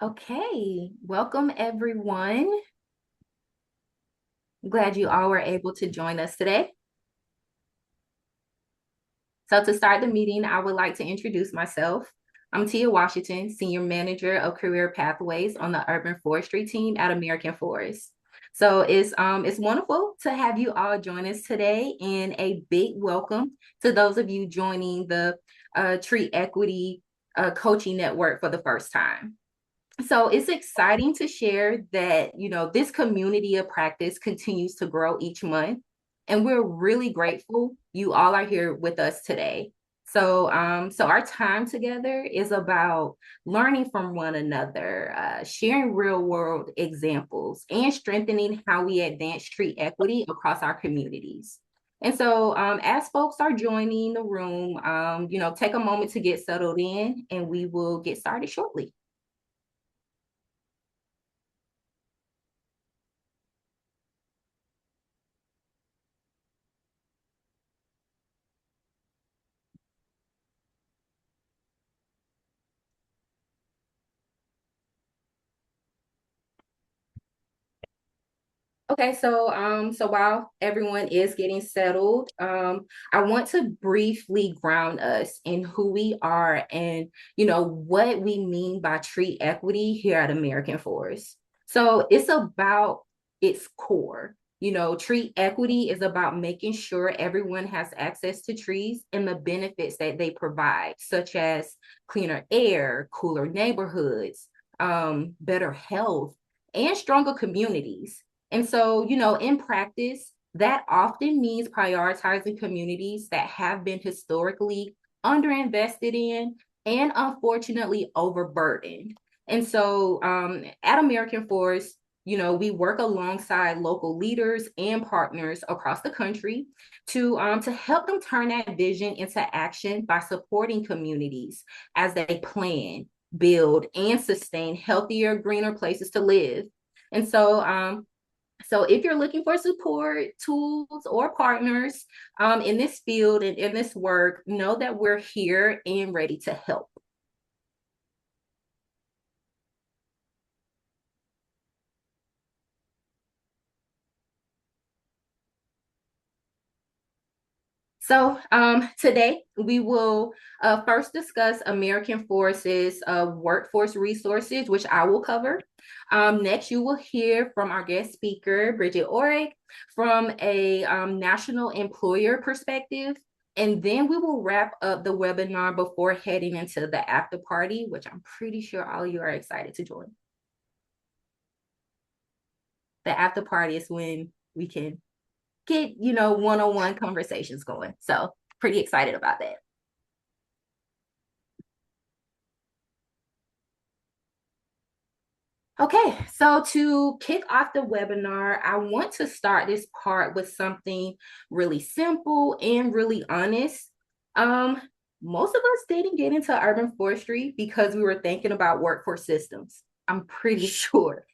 Okay, welcome everyone. Glad you all were able to join us today. So to start the meeting, I would like to introduce myself. I'm Tia Washington, Senior Manager of Career Pathways on the Urban Forestry team at American Forest. So it's wonderful to have you all join us today, and a big welcome to those of you joining the Tree Equity Coaching Network for the first time. So it's exciting to share that, this community of practice continues to grow each month. And we're really grateful you all are here with us today. So our time together is about learning from one another, sharing real world examples, and strengthening how we advance tree equity across our communities. And so, as folks are joining the room, take a moment to get settled in, and we will get started shortly. Okay, so while everyone is getting settled, I want to briefly ground us in who we are and what we mean by tree equity here at American Forest. So it's about its core. Tree equity is about making sure everyone has access to trees and the benefits that they provide, such as cleaner air, cooler neighborhoods, better health, and stronger communities. And so, in practice, that often means prioritizing communities that have been historically underinvested in and unfortunately overburdened. And so, at American Forest, we work alongside local leaders and partners across the country to help them turn that vision into action by supporting communities as they plan, build, and sustain healthier, greener places to live. And so if you're looking for support, tools, or partners in this field and in this work, know that we're here and ready to help. So today we will first discuss American Forest's workforce resources, which I will cover. Next, you will hear from our guest speaker, Bridget Orrick, from a national employer perspective. And then we will wrap up the webinar before heading into the after party, which I'm pretty sure all of you are excited to join. The after party is when we can get, one-on-one conversations going. So pretty excited about that. Okay, so to kick off the webinar, I want to start this part with something really simple and really honest. Um, Most of us didn't get into urban forestry because we were thinking about workforce systems. I'm pretty sure.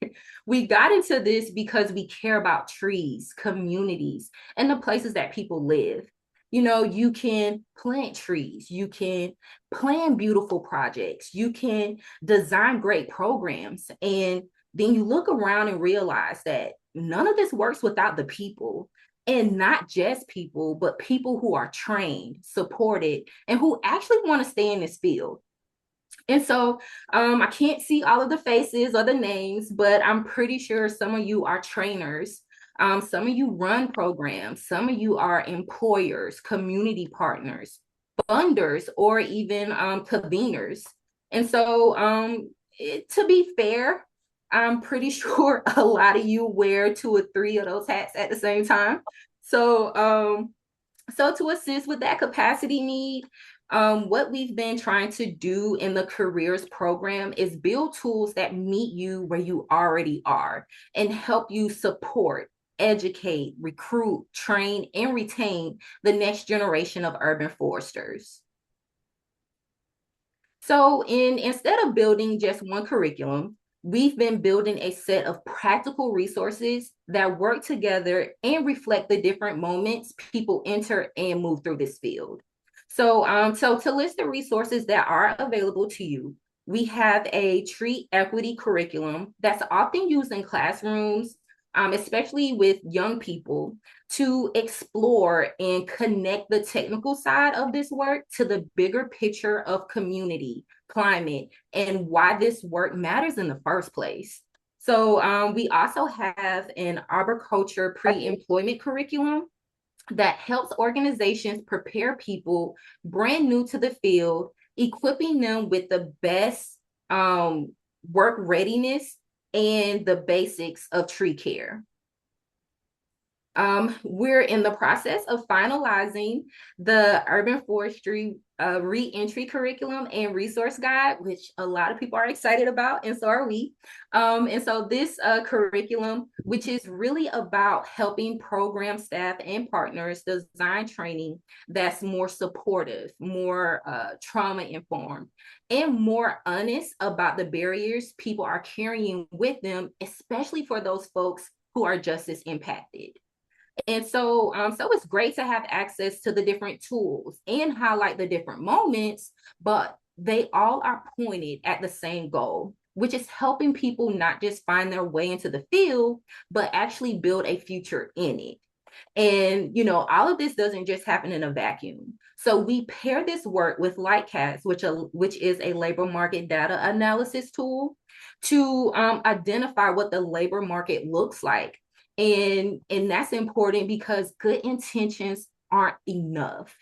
We got into this because we care about trees, communities, and the places that people live. You can plant trees, you can plan beautiful projects, you can design great programs. And then you look around and realize that none of this works without the people. And not just people, but people who are trained, supported, and who actually want to stay in this field. And so I can't see all of the faces or the names, but I'm pretty sure some of you are trainers. Some of you run programs. Some of you are employers, community partners, funders, or even conveners. And so, to be fair, I'm pretty sure a lot of you wear two or three of those hats at the same time. So to assist with that capacity need, what we've been trying to do in the careers program is build tools that meet you where you already are and help you support, educate, recruit, train, and retain the next generation of urban foresters. So instead of building just one curriculum, we've been building a set of practical resources that work together and reflect the different moments people enter and move through this field. So to list the resources that are available to you, we have a tree equity curriculum that's often used in classrooms, especially with young people, to explore and connect the technical side of this work to the bigger picture of community, climate, and why this work matters in the first place. So we also have an arboriculture pre-employment curriculum that helps organizations prepare people brand new to the field, equipping them with the best um, work readiness and the basics of tree care. We're in the process of finalizing the urban forestry re-entry curriculum and resource guide, which a lot of people are excited about, and so are we. And so this curriculum, which is really about helping program staff and partners design training that's more supportive, more trauma informed, and more honest about the barriers people are carrying with them, especially for those folks who are just as impacted. And so it's great to have access to the different tools and highlight the different moments, but they all are pointed at the same goal, which is helping people not just find their way into the field, but actually build a future in it. And, all of this doesn't just happen in a vacuum. So we pair this work with Lightcast, which is a labor market data analysis tool to identify what the labor market looks like. And that's important because good intentions aren't enough.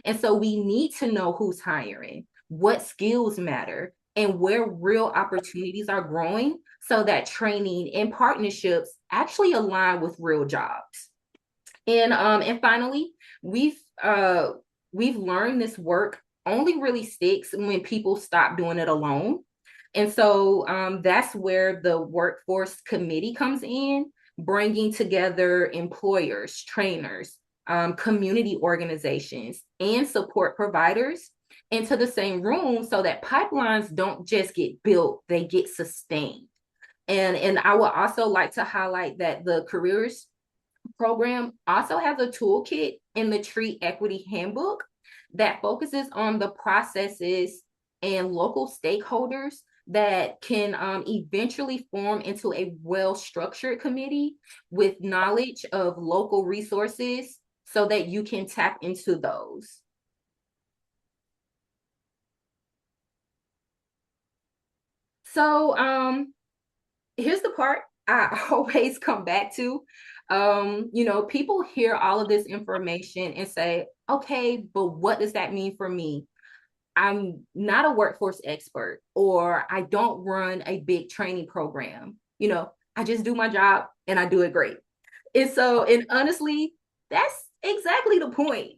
And so we need to know who's hiring, what skills matter, and where real opportunities are growing so that training and partnerships actually align with real jobs. And finally, we've we've learned this work only really sticks when people stop doing it alone. And so that's where the workforce committee comes in, bringing together employers, trainers, community organizations, and support providers into the same room so that pipelines don't just get built, they get sustained. And I would also like to highlight that the careers program also has a toolkit in the Tree Equity Handbook that focuses on the processes and local stakeholders that can eventually form into a well-structured committee with knowledge of local resources so that you can tap into those. So here's the part I always come back to. People hear all of this information and say, okay, but what does that mean for me? I'm not a workforce expert, or I don't run a big training program. I just do my job and I do it great. And honestly, that's exactly the point.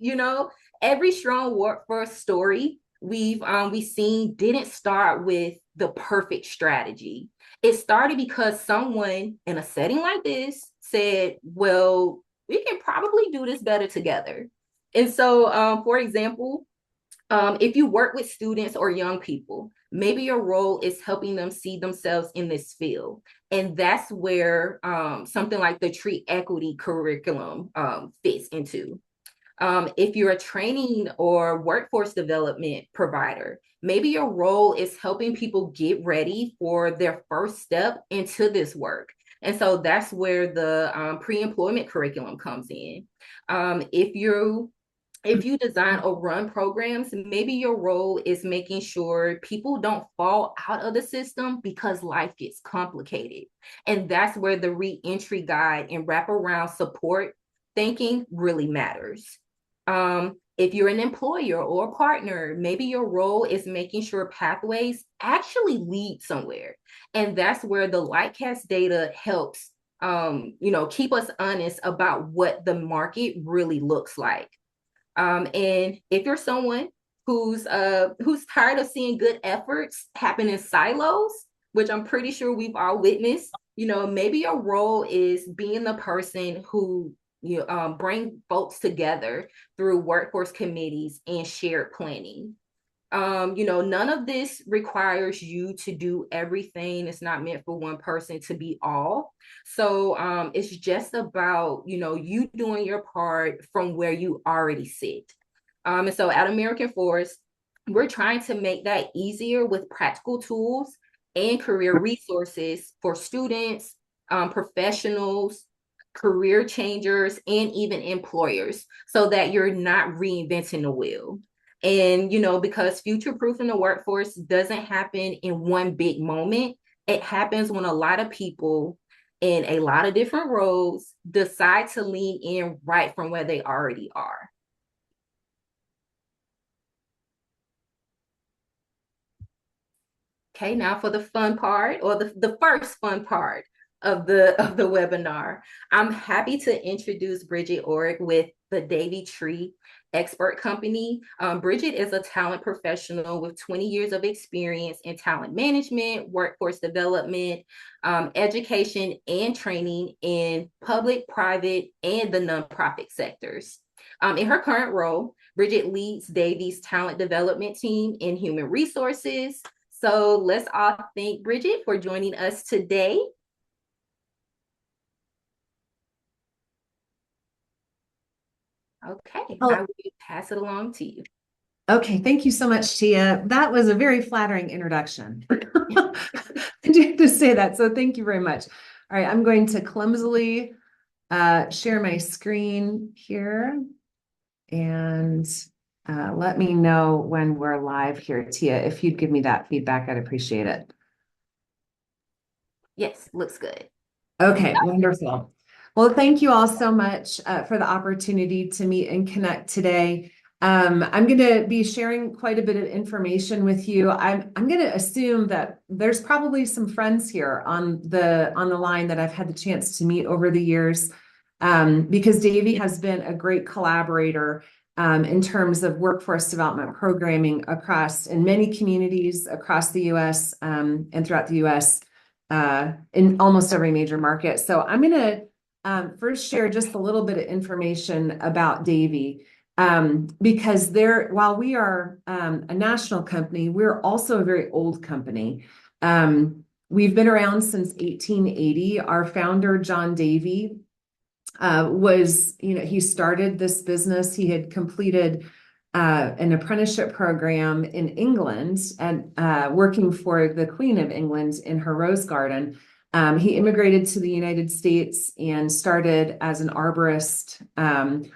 Every strong workforce story we've seen didn't start with the perfect strategy. It started because someone in a setting like this said, well, we can probably do this better together. And so, for example, if you work with students or young people, maybe your role is helping them see themselves in this field. And that's where something like the tree equity curriculum fits into. If you're a training or workforce development provider, maybe your role is helping people get ready for their first step into this work. And so that's where the pre-employment curriculum comes in. If you design or run programs, maybe your role is making sure people don't fall out of the system because life gets complicated. And that's where the re-entry guide and wraparound support thinking really matters. If you're an employer or a partner, maybe your role is making sure pathways actually lead somewhere. And that's where the Lightcast data helps, keep us honest about what the market really looks like. And if you're someone who's tired of seeing good efforts happen in silos, which I'm pretty sure we've all witnessed, maybe your role is being the person who bring folks together through workforce committees and shared planning. None of this requires you to do everything. It's not meant for one person to be all. So it's just about, you doing your part from where you already sit. And so at American Forest, we're trying to make that easier with practical tools and career resources for students, professionals, career changers, and even employers, so that you're not reinventing the wheel. And, because future proof in the workforce doesn't happen in one big moment, it happens when a lot of people in a lot of different roles decide to lean in right from where they already are. Okay, now for the fun part, or the first fun part of the webinar. I'm happy to introduce Bridget Orrick with the Davy Tree Expert Company. Bridget is a talent professional with 20 years of experience in talent management, workforce development, education, and training in public, private, and the nonprofit sectors. In her current role, Bridget leads Davy's talent development team in human resources. So let's all thank Bridget for joining us today. Okay, I will pass it along to you. Okay, thank you so much, Tia. That was a very flattering introduction. I do have to say that, so thank you very much. All right, I'm going to clumsily share my screen here, and let me know when we're live here, Tia. If you'd give me that feedback, I'd appreciate it. Yes, looks good. Okay, wonderful. Well, thank you all so much for the opportunity to meet and connect today. I'm going to be sharing quite a bit of information with you. I'm going to assume that there's probably some friends here on the line that I've had the chance to meet over the years, because Davy has been a great collaborator in terms of workforce development programming in many communities across the U.S. And throughout the U.S. In almost every major market. So I'm going to first share just a little bit of information about Davy. Because while we are a national company, we're also a very old company. We've been around since 1880. Our founder, John Davy, he started this business. He had completed an apprenticeship program in England and working for the Queen of England in her rose garden. He immigrated to the United States and started as an arborist,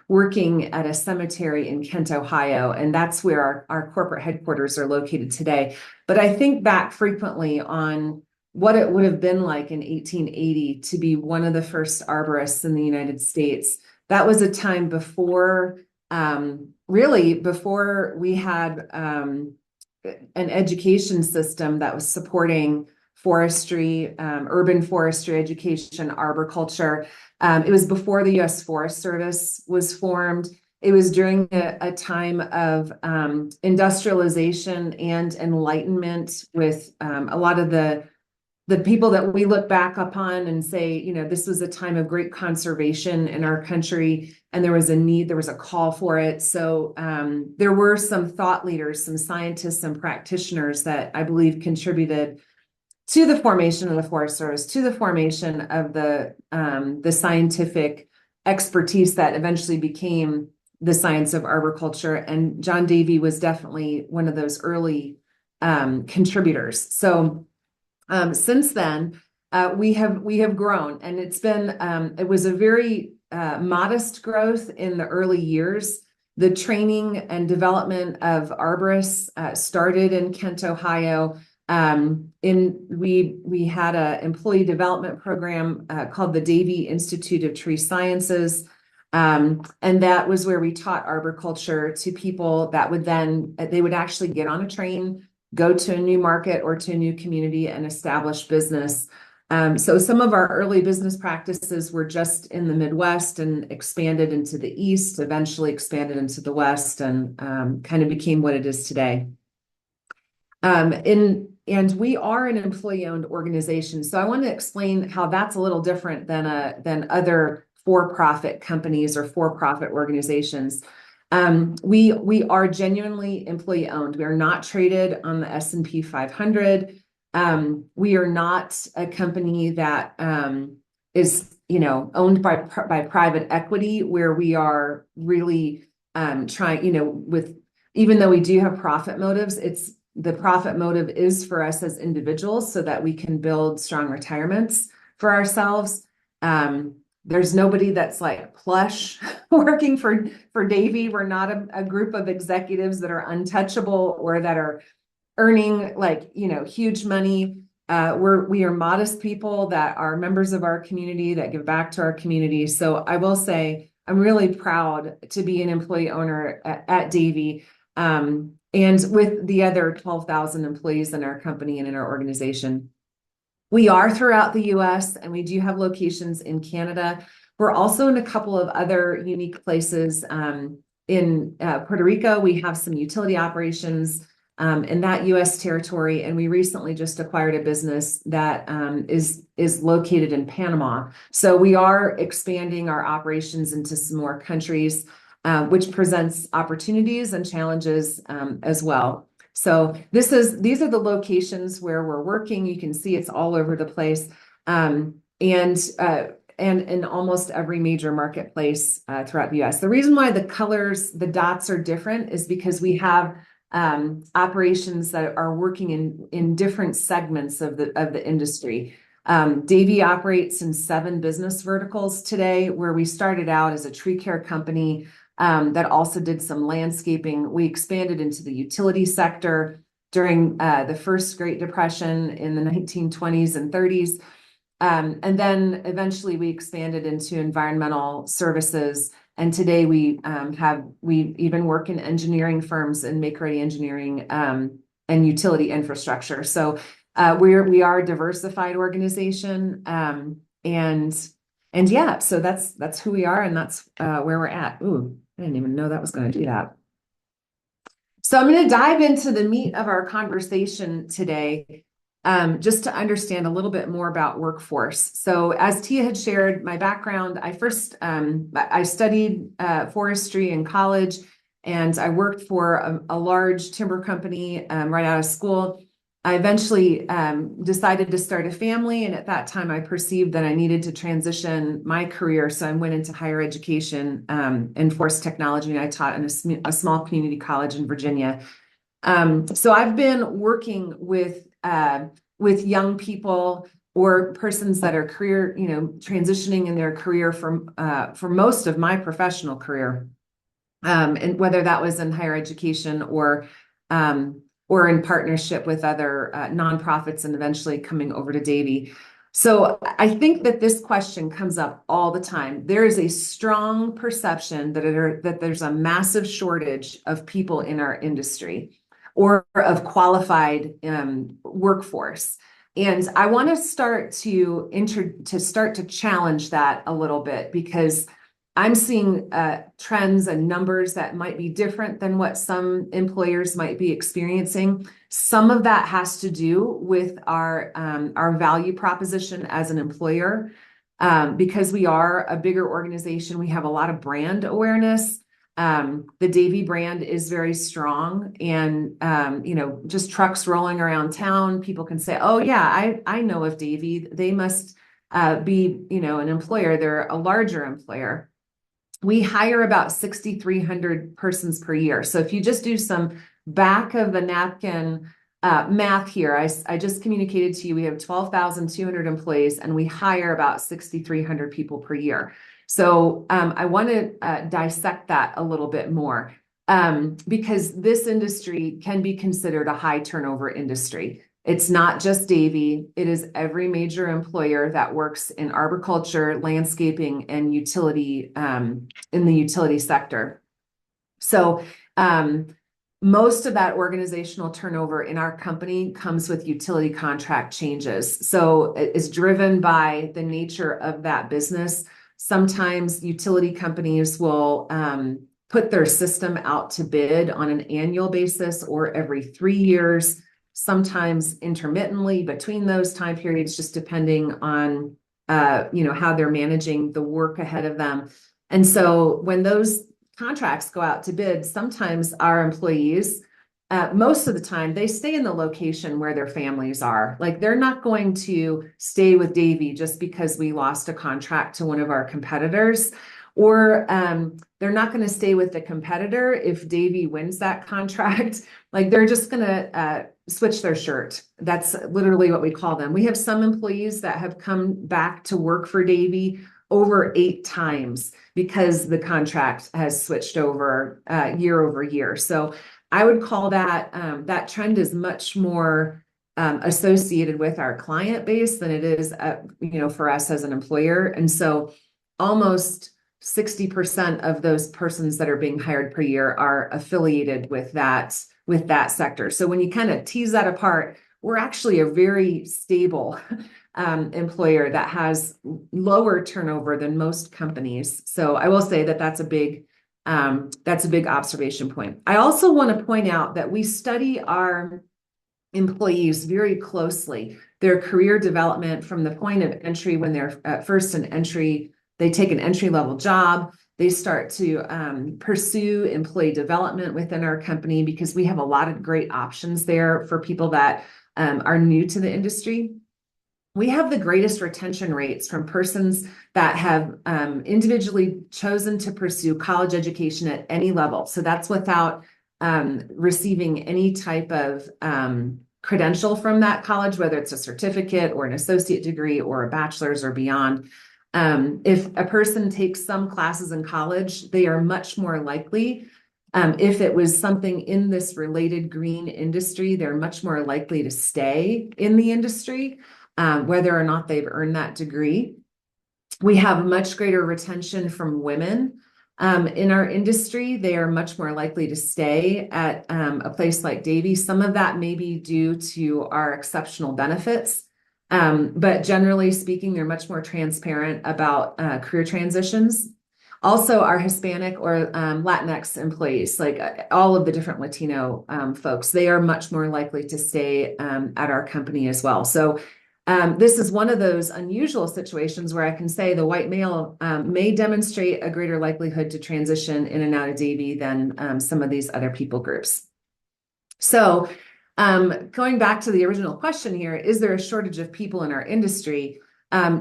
working at a cemetery in Kent, Ohio. And that's where our corporate headquarters are located today. But I think back frequently on what it would have been like in 1880 to be one of the first arborists in the United States. That was a time before, really before we had an education system that was supporting forestry, urban forestry education, arboriculture. It was before the U.S. Forest Service was formed. It was during a time of industrialization and enlightenment with a lot of the people that we look back upon and say, this was a time of great conservation in our country, and there was a call for it. So there were some thought leaders, some scientists and practitioners that I believe contributed to the formation of the Forest Service, to the formation of the scientific expertise that eventually became the science of arboriculture. And John Davy was definitely one of those early contributors. So since then, we have grown, and it was a very modest growth in the early years. The training and development of arborists started in Kent, Ohio. We had an employee development program called the Davy Institute of Tree Sciences. And that was where we taught arboriculture to people that they would actually get on a train, go to a new market or to a new community and establish business. So some of our early business practices were just in the Midwest and expanded into the East, eventually expanded into the West, and kind of became what it is today. And we are an employee-owned organization. So I want to explain how that's a little different than other for-profit companies or for-profit organizations. We are genuinely employee-owned. We are not traded on the S&P 500. We are not a company that is, owned by private equity, where we are really trying, with even though we do have profit motives, the profit motive is for us as individuals so that we can build strong retirements for ourselves. There's nobody that's like plush working for Davy. We're not a group of executives that are untouchable or that are earning like, huge money. We are modest people that are members of our community that give back to our community. So I will say I'm really proud to be an employee owner at Davy, and with the other 12,000 employees in our company and in our organization. We are throughout the US and we do have locations in Canada. We're also in a couple of other unique places. In Puerto Rico, we have some utility operations in that US territory. And we recently just acquired a business that is located in Panama. So we are expanding our operations into some more countries, which presents opportunities and challenges as well. So these are the locations where we're working. You can see it's all over the place, and in almost every major marketplace throughout the U.S. The reason why the dots are different is because we have operations that are working in different segments of the industry. Davy operates in 7 business verticals today, where we started out as a tree care company that also did some landscaping. We expanded into the utility sector during the first Great Depression in the 1920s and 30s. And then eventually we expanded into environmental services. And today we even work in engineering firms and make-ready engineering and utility infrastructure. So we are a diversified organization. And yeah, so that's who we are, and that's where we're at. Ooh, I didn't even know that was going to do that. So I'm going to dive into the meat of our conversation today, just to understand a little bit more about workforce. So as Tia had shared my background, I studied forestry in college, and I worked for a large timber company right out of school. I eventually decided to start a family, and at that time I perceived that I needed to transition my career. So I went into higher education in forest technology, and I taught in a small community college in Virginia. So I've been working with young people or persons that are transitioning in their career for most of my professional career, and whether that was in higher education or in partnership with other nonprofits and eventually coming over to Davy. So I think that this question comes up all the time. There is a strong perception that there's a massive shortage of people in our industry or of qualified workforce. And I want to start to challenge that a little bit, because I'm seeing trends and numbers that might be different than what some employers might be experiencing. Some of that has to do with our value proposition as an employer, because we are a bigger organization. We have a lot of brand awareness. The Davy brand is very strong, and just trucks rolling around town, people can say, "Oh yeah, I know of Davy. They must be an employer. They're a larger employer." We hire about 6,300 persons per year. So if you just do some back of the napkin math here, I just communicated to you, we have 12,200 employees and we hire about 6,300 people per year. So I want to dissect that a little bit more, because this industry can be considered a high turnover industry. It's not just Davy. It is every major employer that works in arboriculture, landscaping, and utility in the utility sector. So most of that organizational turnover in our company comes with utility contract changes. So it is driven by the nature of that business. Sometimes utility companies will put their system out to bid on an annual basis or every 3 years. Sometimes intermittently between those time periods, just depending on how they're managing the work ahead of them. And so when those contracts go out to bid, sometimes our employees, most of the time, they stay in the location where their families are. Like, they're not going to stay with Davy just because we lost a contract to one of our competitors. or they're not going to stay with the competitor if Davy wins that contract. Like they're just going to switch their shirt. That's literally what we call them. We have some employees that have come back to work for Davy over 8 times because the contract has switched over year over year. So I would call that that trend is much more associated with our client base than it is, for us as an employer. And so almost 60% of those persons that are being hired per year are affiliated with that sector. So when you kind of tease that apart, we're actually a very stable employer that has lower turnover than most companies. So I will say that that's a big observation point. I also want to point out that we study our employees very closely, their career development from the point of entry when they're at first an entry, they take an entry level job. They start to pursue employee development within our company because we have a lot of great options there for people that are new to the industry. We have the greatest retention rates from persons that have individually chosen to pursue college education at any level. So that's without receiving any type of credential from that college, whether it's a certificate or an associate degree or a bachelor's or beyond. If a person takes some classes in college, they are much more likely, if it was something in this related green industry, they're much more likely to stay in the industry, whether or not they've earned that degree. We have much greater retention from women in our industry. They are much more likely to stay at a place like Davy. Some of that may be due to our exceptional benefits. But generally speaking, they're much more transparent about career transitions. Also, our Hispanic or Latinx employees, like all of the different Latino folks, they are much more likely to stay at our company as well. So this is one of those unusual situations where I can say the white male may demonstrate a greater likelihood to transition in and out of Davy than some of these other people groups. So going back to the original question here, is there a shortage of people in our industry?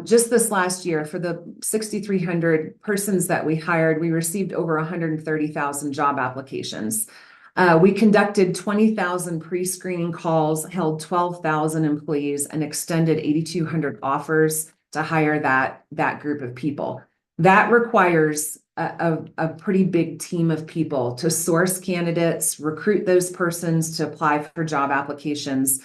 Just this last year, for the 6,300 persons that we hired, we received over 130,000 job applications. We conducted 20,000 pre-screening calls, held 12,000 employees, and extended 8,200 offers to hire that group of people. That requires a pretty big team of people to source candidates, recruit those persons to apply for job applications,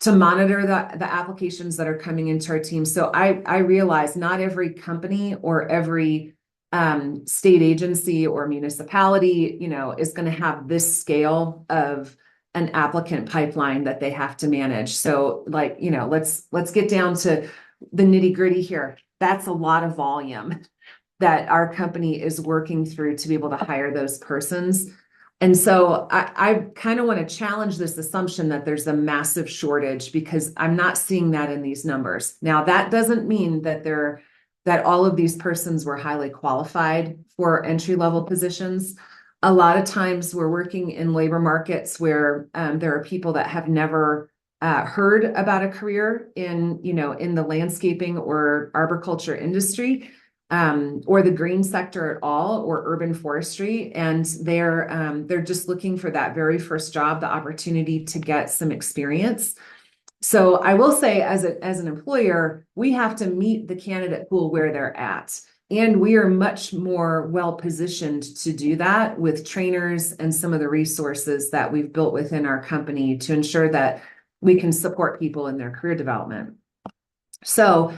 to monitor the applications that are coming into our team. So I realize not every company or every state agency or municipality, is going to have this scale of an applicant pipeline that they have to manage. So let's get down to the nitty gritty here. That's a lot of volume that our company is working through to be able to hire those persons. And so I kind of want to challenge this assumption that there's a massive shortage, because I'm not seeing that in these numbers. Now, that doesn't mean that all of these persons were highly qualified for entry-level positions. A lot of times we're working in labor markets where there are people that have never heard about a career in the landscaping or arboriculture industry, or the green sector at all, or urban forestry. And they're just looking for that very first job, the opportunity to get some experience. So I will say, as an employer, we have to meet the candidate pool where they're at. And we are much more well-positioned to do that with trainers and some of the resources that we've built within our company to ensure that we can support people in their career development. So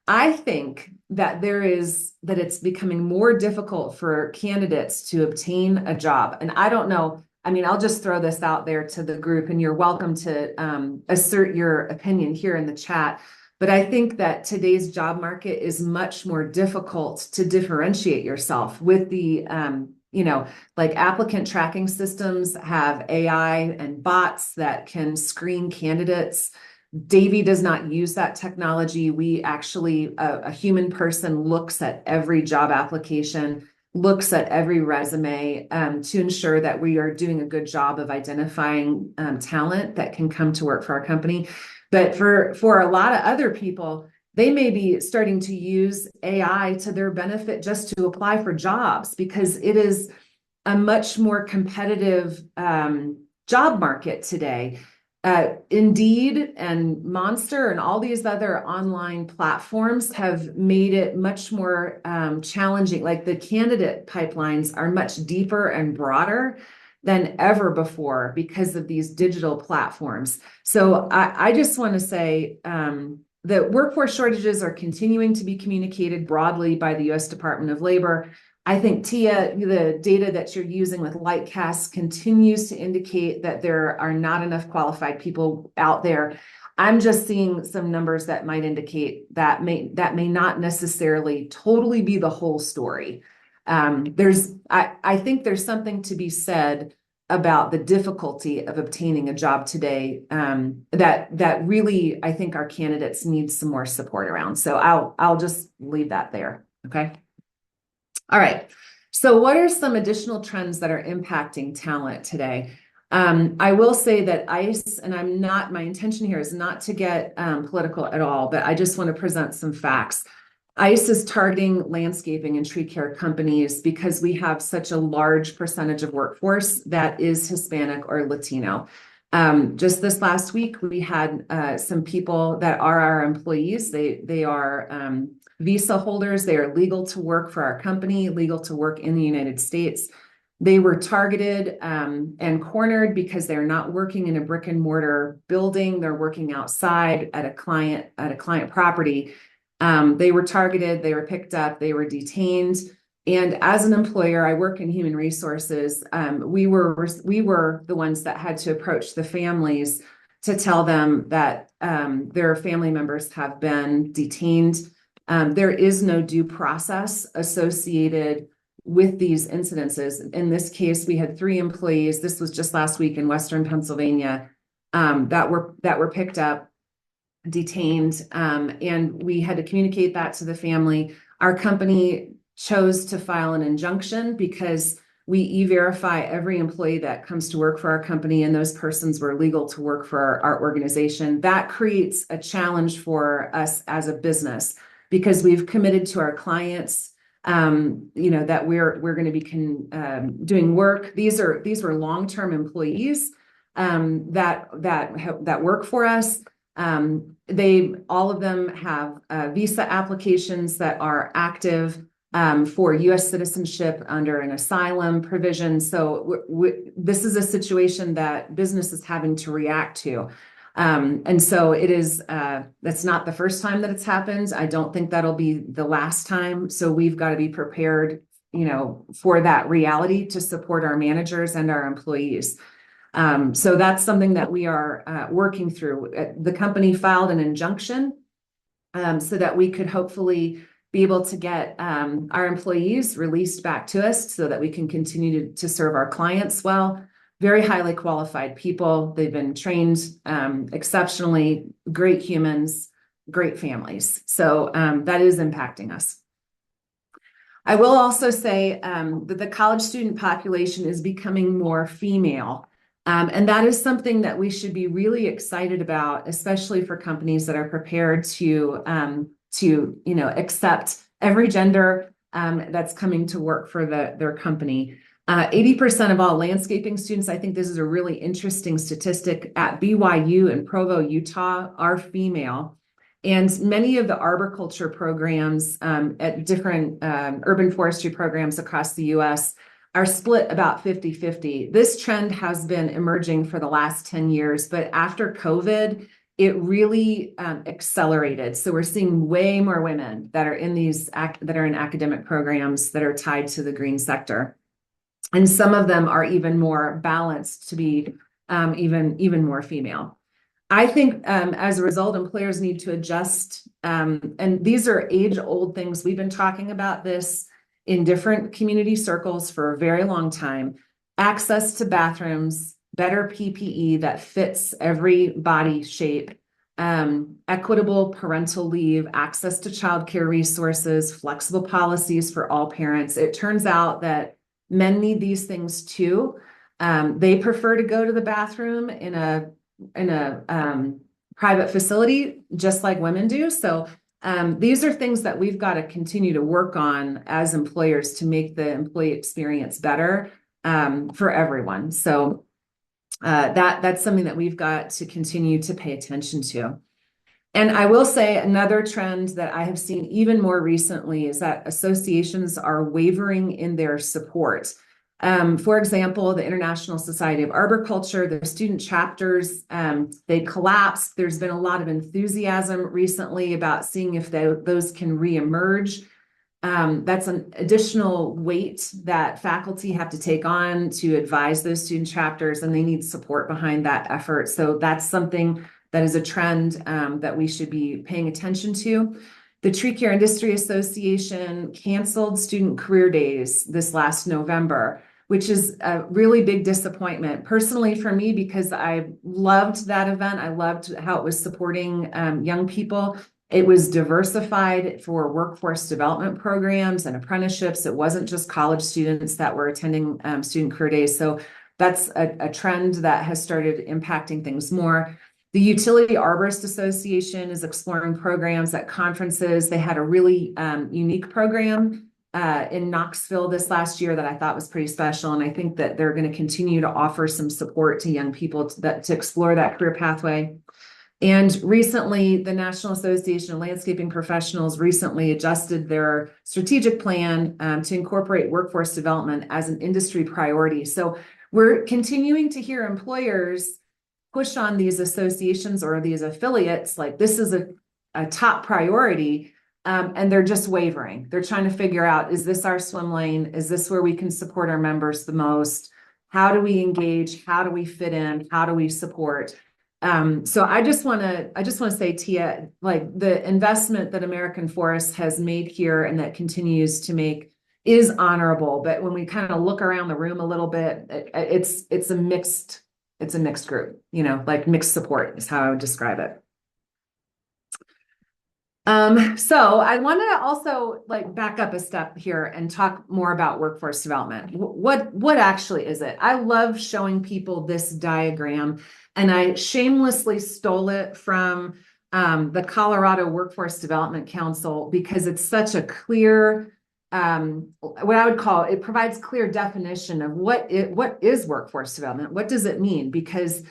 I think that it's becoming more difficult for candidates to obtain a job. And I don't know, I'll just throw this out there to the group, and you're welcome to assert your opinion here in the chat. But I think that today's job market is much more difficult to differentiate yourself with the, like applicant tracking systems have AI and bots that can screen candidates. Davy does not use that technology. We actually, a human person looks at every job application, looks at every resume to ensure that we are doing a good job of identifying talent that can come to work for our company. But for a lot of other people, they may be starting to use AI to their benefit just to apply for jobs because it is a much more competitive job market today. Indeed and Monster and all these other online platforms have made it much more challenging. Like the candidate pipelines are much deeper and broader than ever before because of these digital platforms. So I just want to say that workforce shortages are continuing to be communicated broadly by the U.S. Department of Labor. I think, Tia, the data that you're using with Lightcast continues to indicate that there are not enough qualified people out there. I'm just seeing some numbers that might indicate that may not necessarily totally be the whole story. I think there's something to be said about the difficulty of obtaining a job today that really I think our candidates need some more support around. So I'll just leave that there. Okay. All right. So what are some additional trends that are impacting talent today? I will say that ICE, and my intention here is not to get political at all, but I just want to present some facts. ICE is targeting landscaping and tree care companies because we have such a large percentage of workforce that is Hispanic or Latino. Just this last week, we had some people that are our employees. They are visa holders. They are legal to work for our company, legal to work in the United States. They were targeted and cornered because they're not working in a brick and mortar building. They're working outside at a client property. They were targeted, they were picked up, they were detained. And as an employer, I work in human resources. We were the ones that had to approach the families to tell them that their family members have been detained. There is no due process associated with these incidences. In this case, we had 3 employees. This was just last week in Western Pennsylvania that were picked up, detained, and we had to communicate that to the family. Our company chose to file an injunction because we e-verify every employee that comes to work for our company, and those persons were legal to work for our organization. That creates a challenge for us as a business because we've committed to our clients, that we're going to be doing work. These were long-term employees that work for us. All of them have visa applications that are active for U.S. citizenship under an asylum provision. So this is a situation that business is having to react to. And so it is, that's not the first time that it's happened. I don't think that'll be the last time. So we've got to be prepared, for that reality to support our managers and our employees. So that's something that we are working through. The company filed an injunction so that we could hopefully be able to get our employees released back to us so that we can continue to serve our clients well. Very highly qualified people. They've been trained exceptionally, great humans, great families. So that is impacting us. I will also say that the college student population is becoming more female. And that is something that we should be really excited about, especially for companies that are prepared to accept every gender that's coming to work for their company. 80% of all landscaping students, I think this is a really interesting statistic, at BYU and Provo, Utah, are female. And many of the arboriculture programs at different urban forestry programs across the U.S. are split about 50-50. This trend has been emerging for the last 10 years, but after COVID, it really accelerated. So we're seeing way more women that are in academic programs that are tied to the green sector. And some of them are even more balanced to be even more female. I think as a result, employers need to adjust. And these are age-old things. We've been talking about this in different community circles for a very long time. Access to bathrooms, better PPE that fits every body shape, equitable parental leave, access to childcare resources, flexible policies for all parents. It turns out that men need these things too. They prefer to go to the bathroom in a private facility, just like women do. So These are things that we've got to continue to work on as employers to make the employee experience better for everyone. So that's something that we've got to continue to pay attention to. And I will say another trend that I have seen even more recently is that associations are wavering in their support. For example, the International Society of Arboriculture, their student chapters, they collapsed. There's been a lot of enthusiasm recently about seeing if those can reemerge. That's an additional weight that faculty have to take on to advise those student chapters, and they need support behind that effort. So that's something that is a trend that we should be paying attention to. The Tree Care Industry Association canceled student career days this last November, which is a really big disappointment personally for me, because I loved that event. I loved how it was supporting young people. It was diversified for workforce development programs and apprenticeships. It wasn't just college students that were attending student career days. So that's a trend that has started impacting things more. The Utility Arborist Association is exploring programs at conferences. They had a really unique program in Knoxville this last year that I thought was pretty special. And I think that they're going to continue to offer some support to young people to explore that career pathway. And recently, the National Association of Landscaping Professionals recently adjusted their strategic plan to incorporate workforce development as an industry priority. So we're continuing to hear employers push on these associations or these affiliates like this is a top priority, and they're just wavering. They're trying to figure out, is this our swim lane? Is this where we can support our members the most? How do we engage? How do we fit in? How do we support? So I just want to say, Tia, like the investment that American Forest has made here and that continues to make is honorable. But when we kind of look around the room a little bit, it's a mixed group, like mixed support is how I would describe it. So I wanted to also like back up a step here and talk more about workforce development. What actually is it? I love showing people this diagram, and I shamelessly stole it from the Colorado Workforce Development Council because it's such a clear, what I would call, it provides clear definition of what is workforce development. What does it mean? Because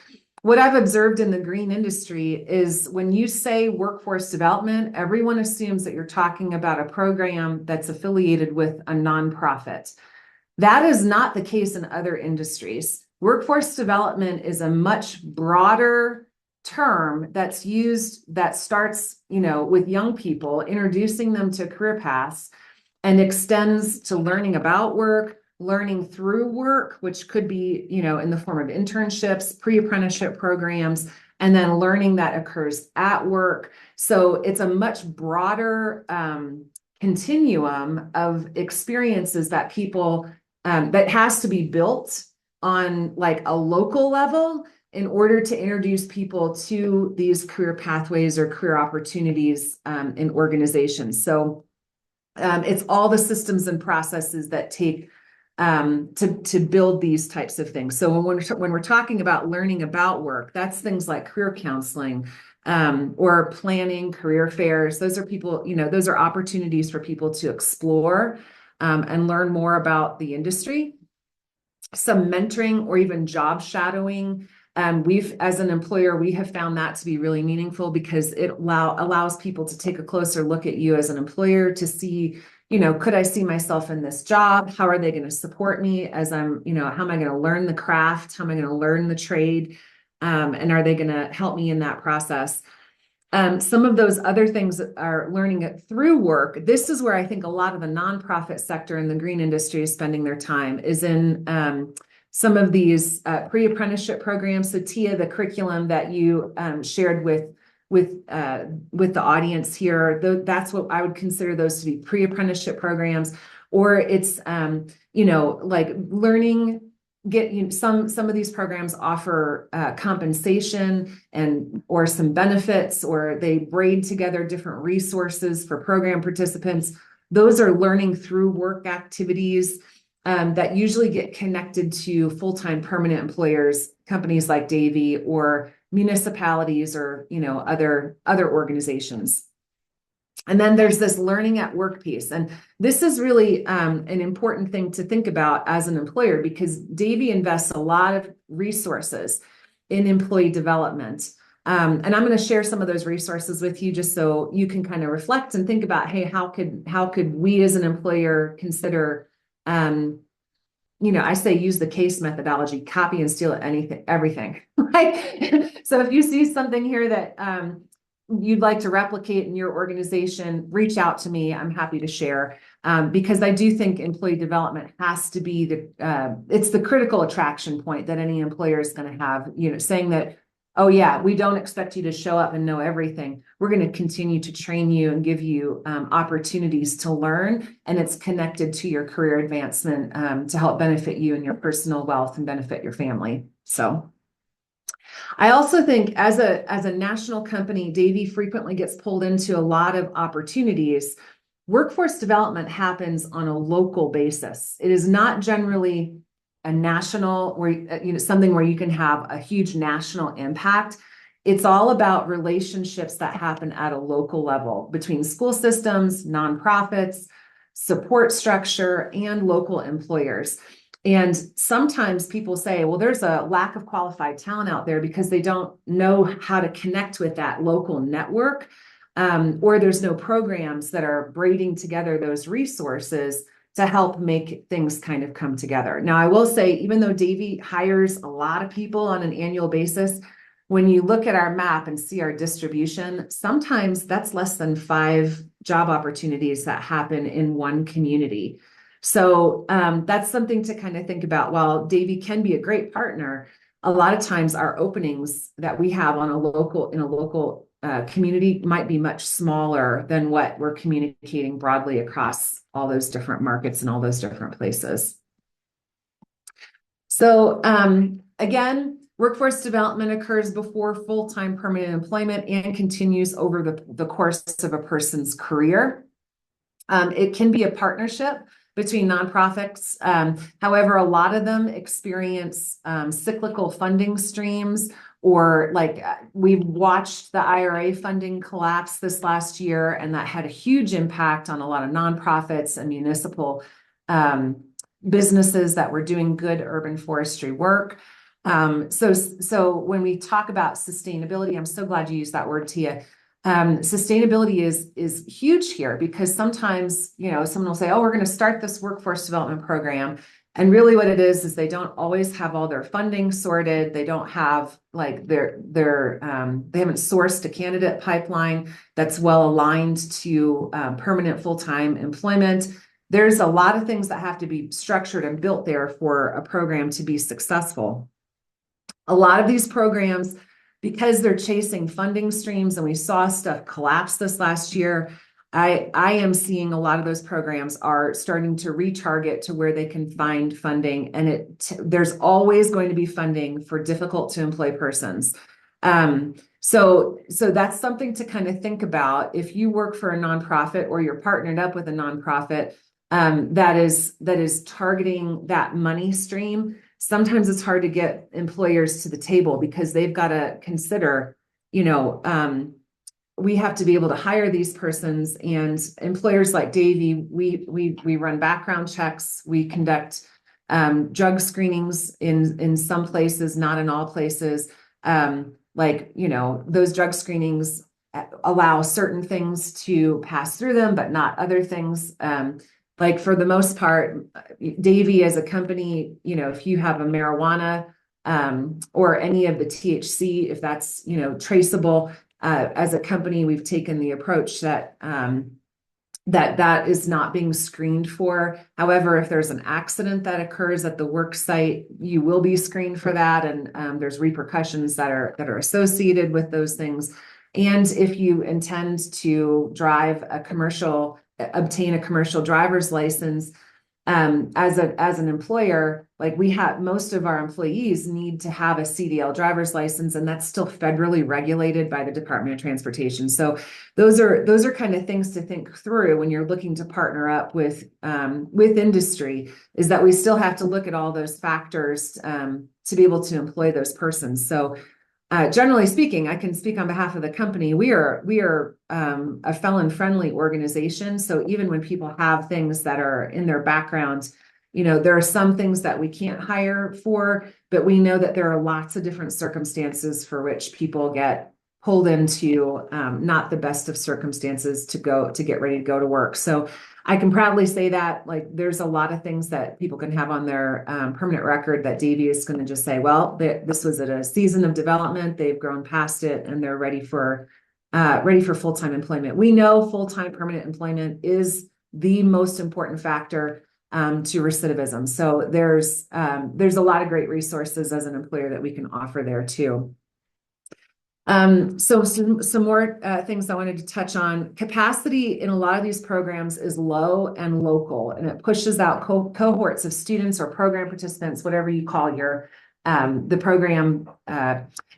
what I've observed in the green industry is when you say workforce development, everyone assumes that you're talking about a program that's affiliated with a nonprofit. That is not the case in other industries. Workforce development is a much broader term that's used that starts, with young people, introducing them to career paths, and extends to learning about work, learning through work, which could be, in the form of internships, pre-apprenticeship programs, and then learning that occurs at work. So it's a much broader continuum of experiences that people, that has to be built on like a local level in order to introduce people to these career pathways or career opportunities in organizations. So it's all the systems and processes that take to build these types of things. So when we're talking about learning about work, that's things like career counseling or planning career fairs. Those are those are opportunities for people to explore and learn more about the industry. Some mentoring or even job shadowing. As an employer, we have found that to be really meaningful because it allows people to take a closer look at you as an employer to see, could I see myself in this job? How are they going to support me as how am I going to learn the craft? How am I going to learn the trade? And are they going to help me in that process? Some of those other things are learning it through work. This is where I think a lot of the nonprofit sector in the green industry is spending their time, is in some of these pre-apprenticeship programs. So Tia, the curriculum that you shared with the audience here, that's what I would consider those to be pre-apprenticeship programs, or it's like learning. Some of these programs offer compensation or some benefits, or they braid together different resources for program participants. Those are learning through work activities that usually get connected to full-time permanent employers, companies like Davy, or municipalities, or other organizations. And then there's this learning at work piece. And this is really an important thing to think about as an employer, because Davy invests a lot of resources in employee development. And I'm going to share some of those resources with you just so you can kind of reflect and think about, hey, how could we as an employer consider, I say use the case methodology, copy and steal anything, everything, right? So if you see something here that you'd like to replicate in your organization, reach out to me. I'm happy to share, because I do think employee development has to be it's the critical attraction point that any employer is going to have, saying that, oh yeah, we don't expect you to show up and know everything. We're going to continue to train you and give you opportunities to learn, and it's connected to your career advancement to help benefit you and your personal wealth and benefit your family. So I also think as a national company, Davy frequently gets pulled into a lot of opportunities. Workforce development happens on a local basis. It is not generally a national, where something where you can have a huge national impact. It's all about relationships that happen at a local level between school systems, nonprofits, support structure, and local employers. And sometimes people say, well, there's a lack of qualified talent out there because they don't know how to connect with that local network, or there's no programs that are braiding together those resources to help make things kind of come together. Now, I will say, even though Davy hires a lot of people on an annual basis, when you look at our map and see our distribution, sometimes that's less than 5 job opportunities that happen in one community. So that's something to kind of think about. While Davy can be a great partner, a lot of times our openings that we have in a local community might be much smaller than what we're communicating broadly across all those different markets and all those different places. So again, workforce development occurs before full-time permanent employment and continues over the course of a person's career. It can be a partnership between nonprofits. However, a lot of them experience cyclical funding streams, or like we've watched the IRA funding collapse this last year, and that had a huge impact on a lot of nonprofits and municipal businesses that were doing good urban forestry work. So when we talk about sustainability, I'm so glad you used that word, Tia. Sustainability is huge here, because sometimes, someone will say, oh, we're going to start this workforce development program. And really what it is they don't always have all their funding sorted. They don't have like they haven't sourced a candidate pipeline that's well aligned to permanent full-time employment. There's a lot of things that have to be structured and built there for a program to be successful. A lot of these programs, because they're chasing funding streams, and we saw stuff collapse this last year, I am seeing a lot of those programs are starting to retarget to where they can find funding, and there's always going to be funding for difficult to employ persons. So that's something to kind of think about. If you work for a nonprofit or you're partnered up with a nonprofit that is targeting that money stream, sometimes it's hard to get employers to the table because they've got to consider, we have to be able to hire these persons, and employers like Davy, we run background checks, we conduct drug screenings in some places, not in all places. Those drug screenings allow certain things to pass through them, but not other things. Like for the most part, Davy as a company, if you have a marijuana or any of the THC, if that's, traceable, as a company, we've taken the approach that that is not being screened for. However, if there's an accident that occurs at the work site, you will be screened for that, and there's repercussions that are associated with those things. And if you intend to obtain a commercial driver's license, as an employer, like most of our employees need to have a CDL driver's license, and that's still federally regulated by the Department of Transportation. So those are kind of things to think through when you're looking to partner up with industry, is that we still have to look at all those factors to be able to employ those persons. So generally speaking, I can speak on behalf of the company. We are a felon-friendly organization. So even when people have things that are in their background, there are some things that we can't hire for, but we know that there are lots of different circumstances for which people get pulled into not the best of circumstances to get ready to go to work. So I can proudly say that, like, there's a lot of things that people can have on their permanent record that Davey is going to just say, well, this was at a season of development, they've grown past it, and they're ready for full-time employment. We know full-time permanent employment is the most important factor to recidivism. So there's a lot of great resources as an employer that we can offer there too. So some more things I wanted to touch on. Capacity in a lot of these programs is low and local, and it pushes out cohorts of students or program participants, whatever you call the program,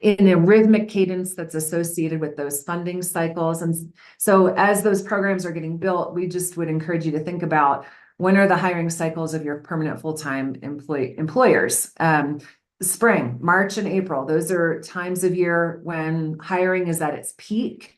in a rhythmic cadence that's associated with those funding cycles. And so as those programs are getting built, we just would encourage you to think about, when are the hiring cycles of your permanent full-time employers? Spring, March and April, those are times of year when hiring is at its peak.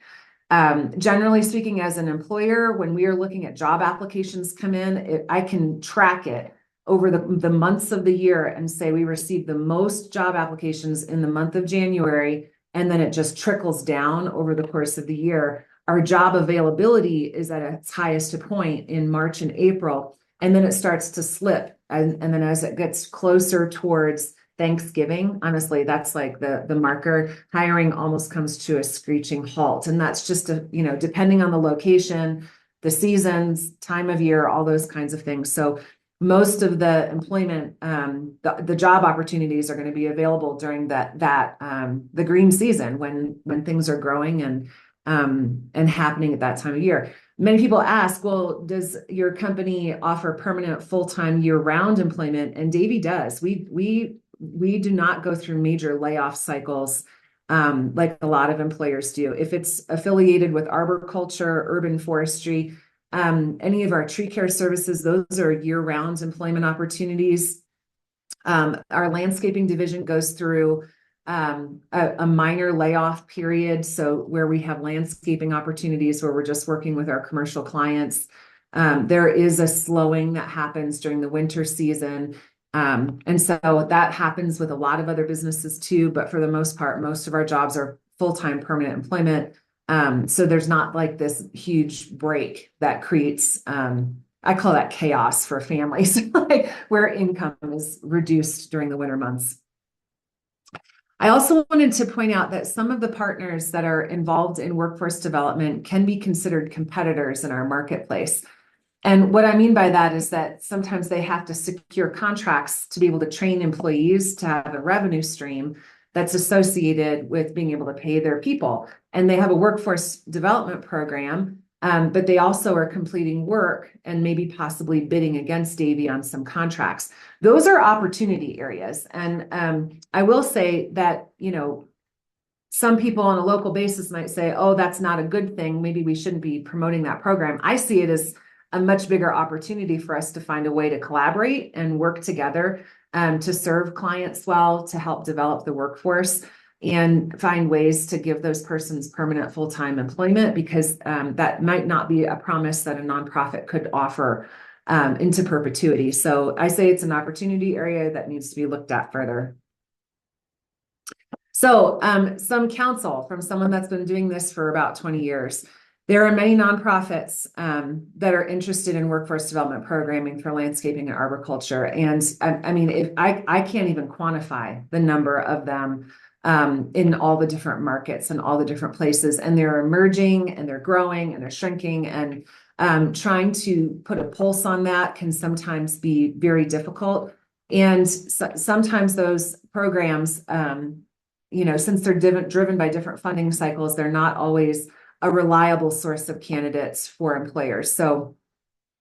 Generally speaking, as an employer, when we are looking at job applications come in, I can track it over the months of the year and say we receive the most job applications in the month of January, and then it just trickles down over the course of the year. Our job availability is at its highest point in March and April, and then it starts to slip. And then as it gets closer towards Thanksgiving, honestly, that's like the marker. Hiring almost comes to a screeching halt. And that's just, depending on the location, the seasons, time of year, all those kinds of things. So most of the employment, the job opportunities are going to be available during the green season when things are growing and happening at that time of year. Many people ask, well, does your company offer permanent full-time year-round employment? And Davey does. We do not go through major layoff cycles like a lot of employers do. If it's affiliated with arboriculture, urban forestry, any of our tree care services, those are year-round employment opportunities. Our landscaping division goes through a minor layoff period, so where we have landscaping opportunities where we're just working with our commercial clients. There is a slowing that happens during the winter season. And so that happens with a lot of other businesses too, but for the most part, most of our jobs are full-time permanent employment. So there's not like this huge break that creates, I call that chaos for families, like where income is reduced during the winter months. I also wanted to point out that some of the partners that are involved in workforce development can be considered competitors in our marketplace. And what I mean by that is that sometimes they have to secure contracts to be able to train employees to have a revenue stream that's associated with being able to pay their people. And they have a workforce development program, but they also are completing work and maybe possibly bidding against Davey on some contracts. Those are opportunity areas. And I will say that, some people on a local basis might say, oh, that's not a good thing. Maybe we shouldn't be promoting that program. I see it as a much bigger opportunity for us to find a way to collaborate and work together to serve clients well, to help develop the workforce and find ways to give those persons permanent full-time employment, because that might not be a promise that a nonprofit could offer into perpetuity. So I say it's an opportunity area that needs to be looked at further. So some counsel from someone that's been doing this for about 20 years. There are many nonprofits that are interested in workforce development programming for landscaping and arboriculture. And I mean, if I can't even quantify the number of them in all the different markets and all the different places. And they're emerging and they're growing and they're shrinking. And trying to put a pulse on that can sometimes be very difficult. And sometimes those programs, since they're driven by different funding cycles, they're not always a reliable source of candidates for employers. So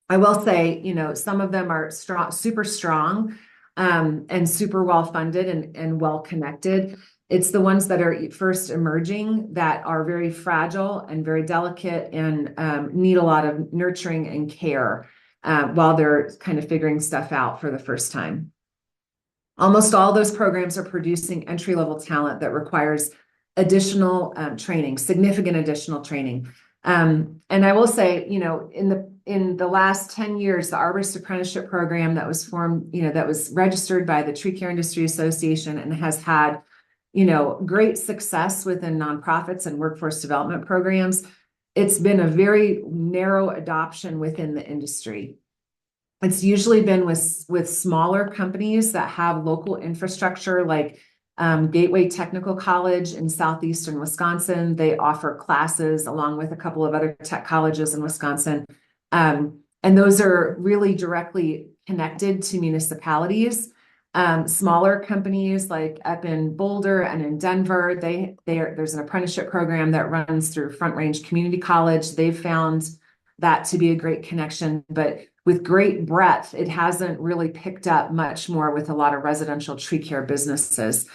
I will say, some of them are strong, super strong, and super well funded and well connected. It's the ones that are first emerging that are very fragile and very delicate and need a lot of nurturing and care while they're kind of figuring stuff out for the first time. Almost all those programs are producing entry-level talent that requires additional training, significant additional training. And I will say, in the last 10 years, the Arborist Apprenticeship Program that was formed, that was registered by the Tree Care Industry Association and has had, great success within nonprofits and workforce development programs. It's been a very narrow adoption within the industry. It's usually been with smaller companies that have local infrastructure, like Gateway Technical College in southeastern Wisconsin. They offer classes along with a couple of other tech colleges in Wisconsin. And those are really directly connected to municipalities. Smaller companies like up in Boulder and in Denver, there's an apprenticeship program that runs through Front Range Community College. They've found that to be a great connection, but with great breadth, it hasn't really picked up much more with a lot of residential tree care businesses.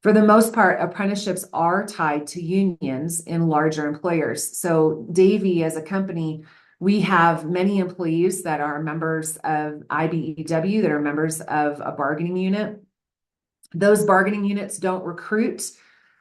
For the most part, apprenticeships are tied to unions in larger employers. So Davy, as a company, we have many employees that are members of IBEW, that are members of a bargaining unit. Those bargaining units don't recruit,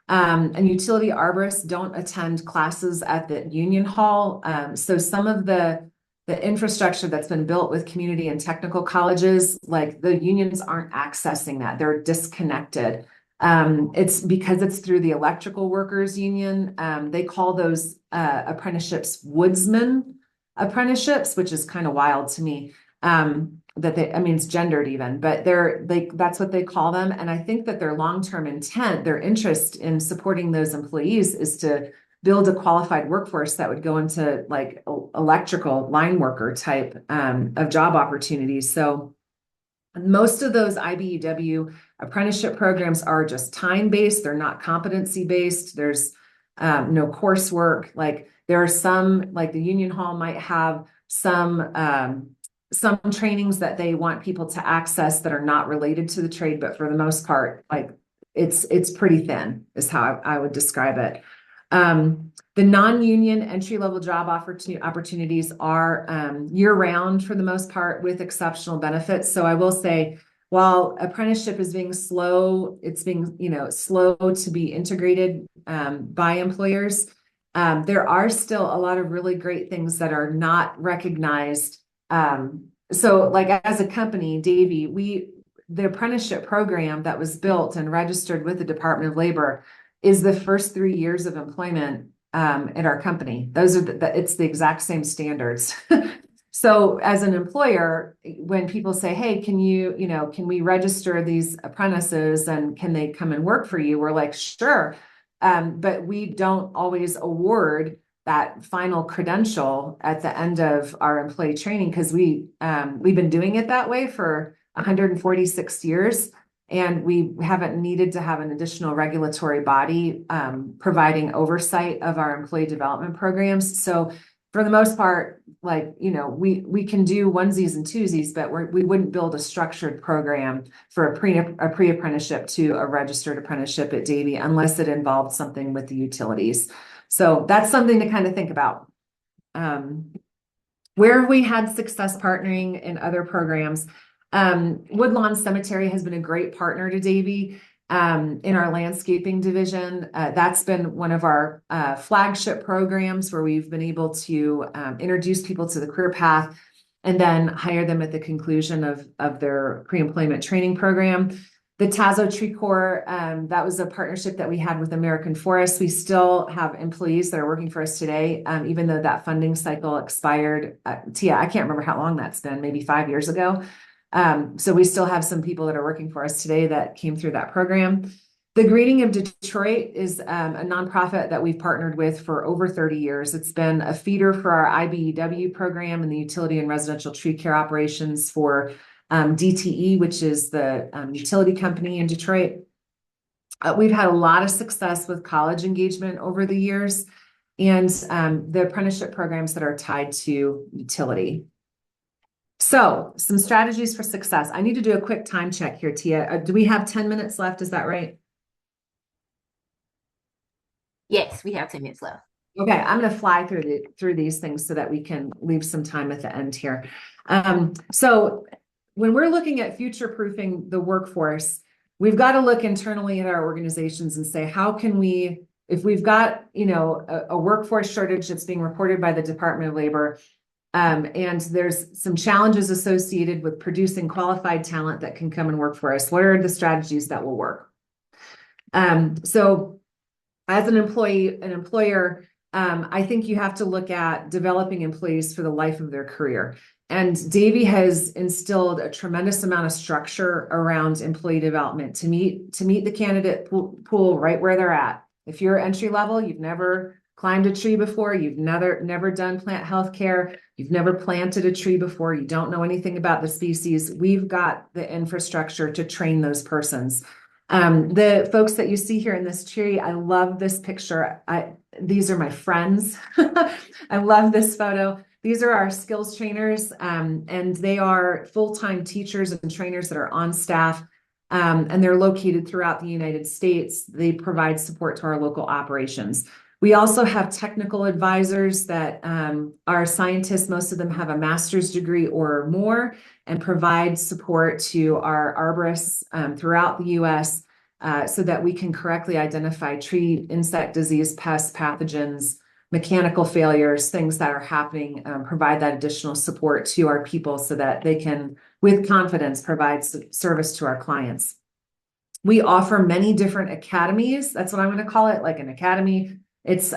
and utility arborists don't attend classes at the union hall. So some of the infrastructure that's been built with community and technical colleges, like the unions aren't accessing that. They're disconnected. It's because it's through the electrical workers union. They call those apprenticeships woodsman apprenticeships, which is kind of wild to me. It's gendered even, but that's what they call them. And I think that their long-term intent, their interest in supporting those employees is to build a qualified workforce that would go into like electrical line worker type of job opportunities. So most of those IBEW apprenticeship programs are just time-based. They're not competency-based. There's no coursework. Like there are some, like the union hall might have some trainings that they want people to access that are not related to the trade, but for the most part, like it's pretty thin is how I would describe it. The non-union entry-level job opportunities are year-round for the most part with exceptional benefits. So I will say, while apprenticeship is being slow, it's being, slow to be integrated by employers. There are still a lot of really great things that are not recognized. So like as a company, Davy, the apprenticeship program that was built and registered with the Department of Labor is the first 3 years of employment at our company. Those are it's the exact same standards. So as an employer, when people say, hey, can we register these apprentices and can they come and work for you? We're like, sure. But we don't always award that final credential at the end of our employee training because we've been doing it that way for 146 years. And we haven't needed to have an additional regulatory body providing oversight of our employee development programs. So for the most part, like, we can do onesies and twosies, but we wouldn't build a structured program for a pre-apprenticeship to a registered apprenticeship at Davy unless it involved something with the utilities. So that's something to kind of think about. Where we had success partnering in other programs, Woodlawn Cemetery has been a great partner to Davy in our landscaping division. That's been one of our flagship programs where we've been able to introduce people to the career path and then hire them at the conclusion of their pre-employment training program. The Tazo Tree Corps, that was a partnership that we had with American Forest. We still have employees that are working for us today, even though that funding cycle expired. Tia, I can't remember how long that's been, maybe 5 years ago. So we still have some people that are working for us today that came through that program. The Greening of Detroit is a nonprofit that we've partnered with for over 30 years. It's been a feeder for our IBEW program and the utility and residential tree care operations for DTE, which is the utility company in Detroit. We've had a lot of success with college engagement over the years and the apprenticeship programs that are tied to utility. So some strategies for success. I need to do a quick time check here, Tia. Do we have 10 minutes left? Is that right? Yes, we have 10 minutes left. Okay, I'm going to fly through these things so that we can leave some time at the end here. So when we're looking at future-proofing the workforce, we've got to look internally at our organizations and say, how can we if we've got, a workforce shortage that's being reported by the Department of Labor, and there's some challenges associated with producing qualified talent that can come and work for us, what are the strategies that will work? So as an employer, I think you have to look at developing employees for the life of their career. And Davy has instilled a tremendous amount of structure around employee development to meet the candidate pool right where they're at. If you're entry level, you've never climbed a tree before, you've never done plant health care, you've never planted a tree before, you don't know anything about the species, we've got the infrastructure to train those persons. The folks that you see here in this tree, I love this picture. These are my friends. I love this photo. These are our skills trainers, and they are full-time teachers and trainers that are on staff, and they're located throughout the United States. They provide support to our local operations. We also have technical advisors that are scientists. Most of them have a master's degree or more and provide support to our arborists throughout the U.S. So that we can correctly identify tree, insect disease, pests, pathogens, mechanical failures, things that are happening, provide that additional support to our people so that they can, with confidence, provide service to our clients. We offer many different academies. That's what I'm going to call it, like an academy. It's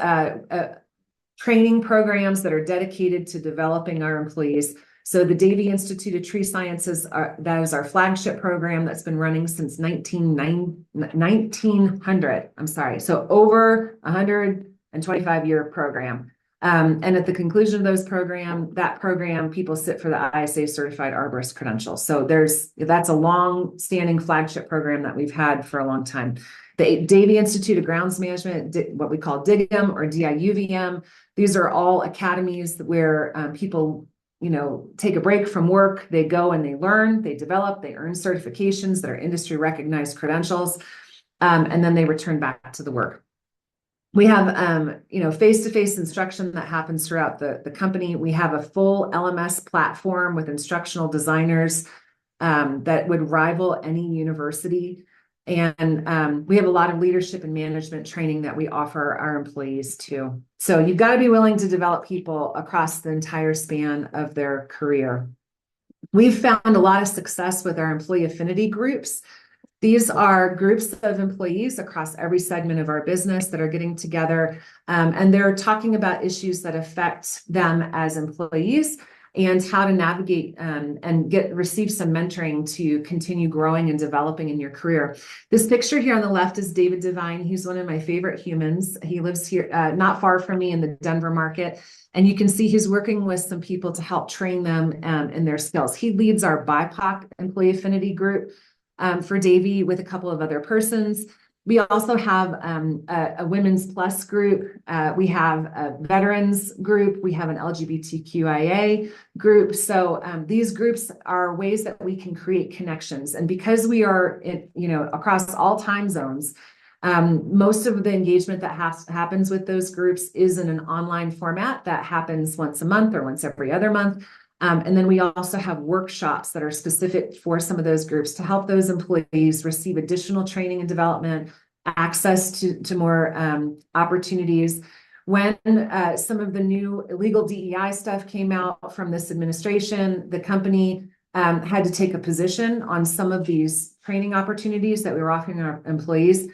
training programs that are dedicated to developing our employees. So the Davy Institute of Tree Sciences, that is our flagship program that's been running since 1900. I'm sorry. So over 125-year program. And at the conclusion of that program, people sit for the ISA certified arborist credential. So that's a long-standing flagship program that we've had for a long time. The Davy Institute of Grounds Management, what we call DIGM or DIUVM, these are all academies where people take a break from work, they go and they learn, they develop, they earn certifications that are industry recognized credentials, and then they return back to the work. We have, face-to-face instruction that happens throughout the company. We have a full LMS platform with instructional designers that would rival any university. And we have a lot of leadership and management training that we offer our employees too. So you've got to be willing to develop people across the entire span of their career. We've found a lot of success with our employee affinity groups. These are groups of employees across every segment of our business that are getting together, and they're talking about issues that affect them as employees and how to navigate and receive some mentoring to continue growing and developing in your career. This picture here on the left is David Devine. He's one of my favorite humans. He lives here not far from me in the Denver market. And you can see he's working with some people to help train them in their skills. He leads our BIPOC employee affinity group for Davy with a couple of other persons. We also have a women's plus group. We have a veterans group. We have an LGBTQIA group. So these groups are ways that we can create connections. And because we are across all time zones, most of the engagement that happens with those groups is in an online format that happens once a month or once every other month. And then we also have workshops that are specific for some of those groups to help those employees receive additional training and development, access to more opportunities. When some of the new illegal DEI stuff came out from this administration, the company had to take a position on some of these training opportunities that we were offering our employees.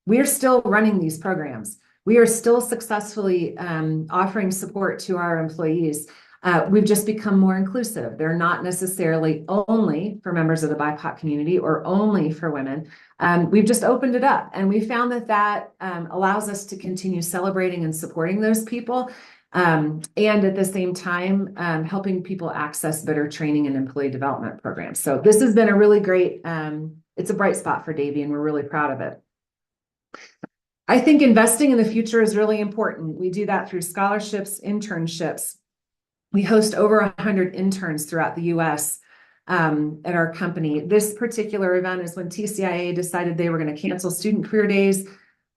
We're still running these programs. We are still successfully offering support to our employees. We've just become more inclusive. They're not necessarily only for members of the BIPOC community or only for women. We've just opened it up, and we found that allows us to continue celebrating and supporting those people, and at the same time, helping people access better training and employee development programs. So this has been a really great, it's a bright spot for Davy, and we're really proud of it. I think investing in the future is really important. We do that through scholarships, internships. We host over 100 interns throughout the U.S. At our company. This particular event is when TCIA decided they were going to cancel student career days.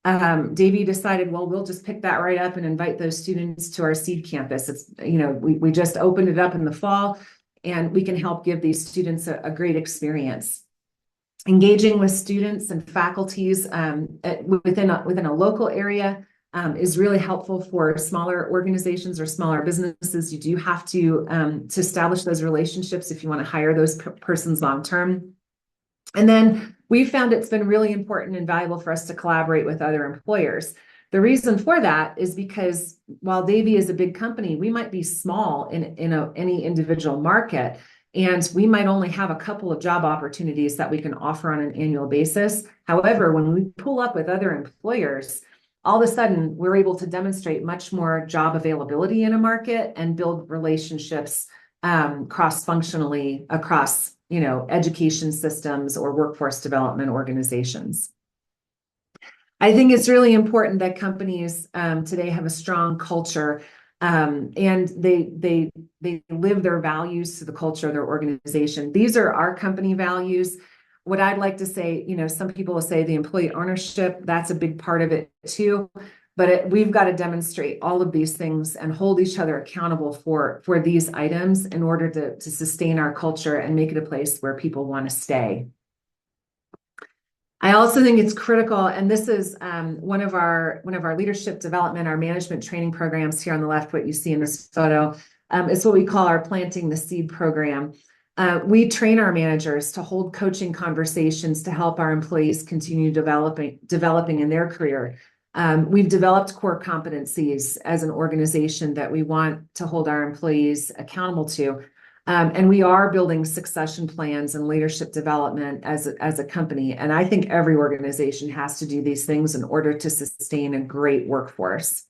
Davy decided, well, we'll just pick that right up and invite those students to our seed campus. It's, we just opened it up in the fall, and we can help give these students a great experience. Engaging with students and faculties within a local area is really helpful for smaller organizations or smaller businesses. You do have to establish those relationships if you want to hire those persons long term. And then we found it's been really important and valuable for us to collaborate with other employers. The reason for that is because while Davie is a big company, we might be small in any individual market, and we might only have a couple of job opportunities that we can offer on an annual basis. However, when we pull up with other employers, all of a sudden we're able to demonstrate much more job availability in a market and build relationships cross-functionally across, education systems or workforce development organizations. I think it's really important that companies today have a strong culture, and they live their values to the culture of their organization. These are our company values. What I'd like to say, some people will say the employee ownership, that's a big part of it too. But we've got to demonstrate all of these things and hold each other accountable for these items in order to sustain our culture and make it a place where people want to stay. I also think it's critical, and this is one of our leadership development, our management training programs here on the left, what you see in this photo, is what we call our Planting the Seed program. We train our managers to hold coaching conversations to help our employees continue developing in their career. We've developed core competencies as an organization that we want to hold our employees accountable to. And we are building succession plans and leadership development as a company. And I think every organization has to do these things in order to sustain a great workforce.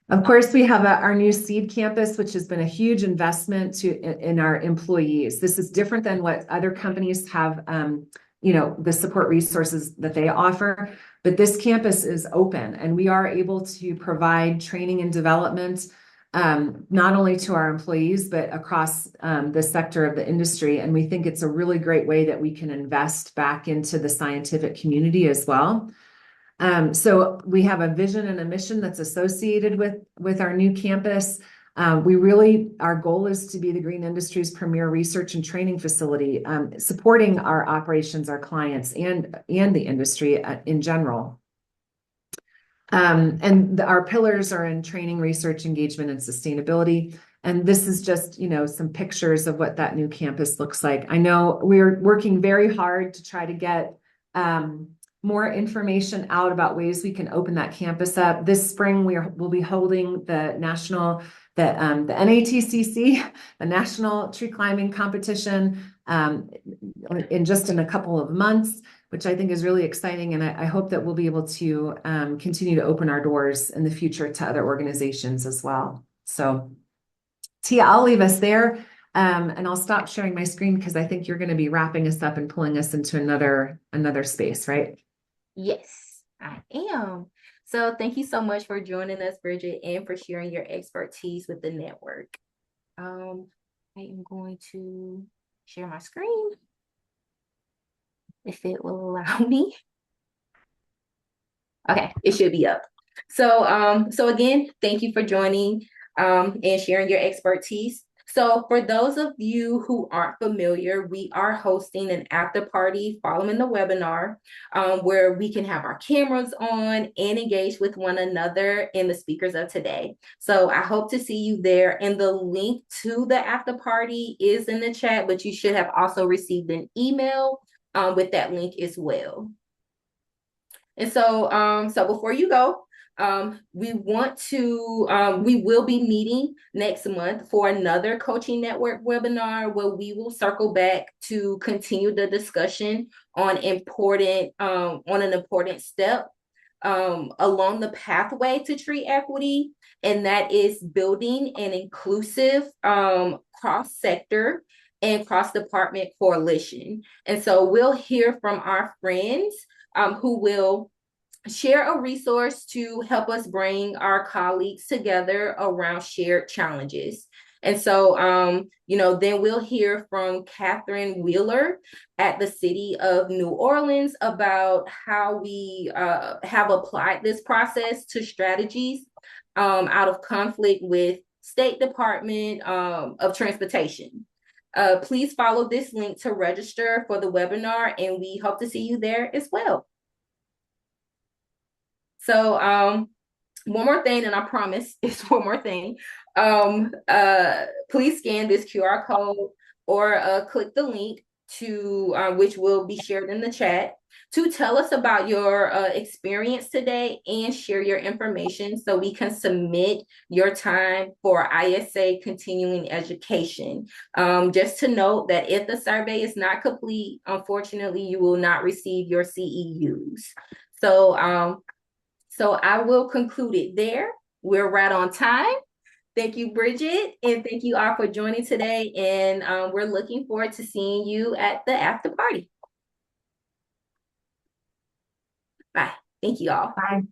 Of course, we have our new Seed campus, which has been a huge investment in our employees. This is different than what other companies have, the support resources that they offer. But this campus is open, and we are able to provide training and development not only to our employees, but across the sector of the industry. And we think it's a really great way that we can invest back into the scientific community as well. So we have a vision and a mission that's associated with our new campus. Our goal is to be the green industry's premier research and training facility, supporting our operations, our clients, and the industry in general. And our pillars are in training, research, engagement, and sustainability. And this is just, some pictures of what that new campus looks like. I know we're working very hard to try to get more information out about ways we can open that campus up. This spring, we'll be holding the NATCC, the National Tree Climbing Competition, in a couple of months, which I think is really exciting. And I hope that we'll be able to continue to open our doors in the future to other organizations as well. So Tia, I'll leave us there, and I'll stop sharing my screen because I think you're going to be wrapping us up and pulling us into another space, right? Yes, I am. So thank you so much for joining us, Bridget, and for sharing your expertise with the network. I am going to share my screen, if it will allow me. Okay, it should be up. So again, thank you for joining and sharing your expertise. So for those of you who aren't familiar, we are hosting an after party following the webinar where we can have our cameras on and engage with one another and the speakers of today. So I hope to see you there. And the link to the after party is in the chat, but you should have also received an email with that link as well. And so before you go, we will be meeting next month for another Coaching Network webinar where we will circle back to continue the discussion on an important step along the pathway to tree equity, and that is building an inclusive cross-sector and cross-department coalition. And so we'll hear from our friends who will share a resource to help us bring our colleagues together around shared challenges. And so, then we'll hear from Catherine Wheeler at the City of New Orleans about how we have applied this process to strategies out of conflict with State Department of Transportation. Please follow this link to register for the webinar, and we hope to see you there as well. So one more thing, and I promise it's one more thing. Please scan this QR code or click the link to which will be shared in the chat to tell us about your experience today and share your information so we can submit your time for ISA continuing education. Just to note that if the survey is not complete, unfortunately, you will not receive your CEUs. So I will conclude it there. We're right on time. Thank you, Bridget, and thank you all for joining today. And we're looking forward to seeing you at the after party. Bye. Thank you all. Bye.